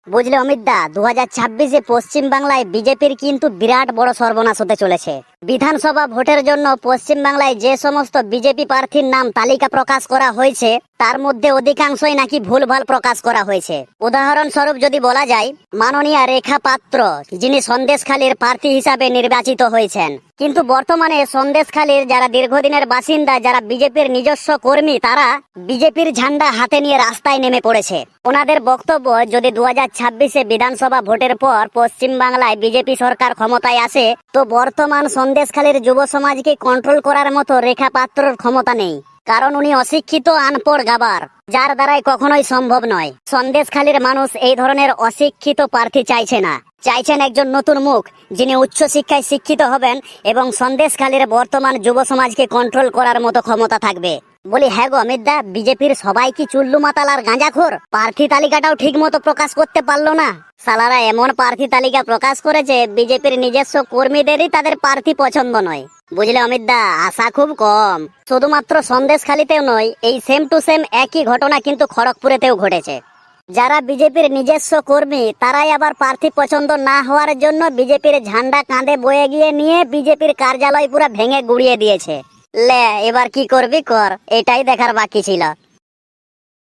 বুঝলে অমিত দা, 2026-এ পশ্চিম বাংলায় বিজেপির কিন্তু বিরাট বড় সর্বনাশ হতে চলেছে। বিধানসভা ভোটের জন্য পশ্চিম বাংলায় যে সমস্ত বিজেপি প্রার্থীর নাম তালিকা প্রকাশ করা হয়েছে তার মধ্যে অধিকাংশই নাকি ভুলভাল প্রকাশ করা হয়েছে। উদাহরণস্বরূপ যদি বলা যায়, মাননীয়া রেখা পাত্র যিনি সন্দেশখালীর প্রার্থী হিসাবে নির্বাচিত হয়েছেন, কিন্তু বর্তমানে সন্দেশখালীর যারা দীর্ঘদিনের বাসিন্দা, যারা বিজেপির নিজস্ব কর্মী, তারা বিজেপির ঝান্ডা হাতে নিয়ে রাস্তায় নেমে পড়েছে। ওনাদের বক্তব্য, যদি 2026-এ বিধানসভা ভোটের পর পশ্চিম বাংলায় বিজেপি সরকার ক্ষমতায় আসে, তো বর্তমান সন্দেশখালীর যুব সমাজকে কন্ট্রোল করার মতো রেখা পাত্রর ক্ষমতা নেই, কারণ উনি অশিক্ষিত, আনপড় গাবার, যার দ্বারাই কখনোই সম্ভব নয়। সন্দেশখালীর মানুষ এই ধরনের অশিক্ষিত প্রার্থী চাইছে না, চাইছেন একজন নতুন মুখ যিনি উচ্চ শিক্ষায় শিক্ষিত হবেন এবং সন্দেশখালীর বর্তমান যুব সমাজকে কন্ট্রোল করার মতো ক্ষমতা থাকবে। বলি, হ্যাঁ গো অমিত দা, বিজেপির সবাই কি চুল্লু মাতাল আর গাঁজাখোর? প্রার্থী তালিকাটাও ঠিক মতো প্রকাশ করতে পারলো না। সালারা এমন প্রার্থী তালিকা প্রকাশ করেছে, বিজেপির নিজস্ব কর্মীদেরই তাদের প্রার্থী পছন্দ নয়। বুঝলে অমিত দা, আশা খুব কম। শুধুমাত্র সন্দেশখালীতেও নয়, এই সেম টু সেম একই ঘটনা কিন্তু খড়গপুরেতেও ঘটেছে। যারা বিজেপির নিজস্ব কর্মী, তারাই আবার প্রার্থী পছন্দ না হওয়ার জন্য বিজেপির ঝান্ডা কাঁধে বয়ে গিয়ে নিয়ে বিজেপির কার্যালয় পুরো ভেঙে গুড়িয়ে দিয়েছে। লে, এবার কি করবি কর, এটাই দেখার বাকি ছিল।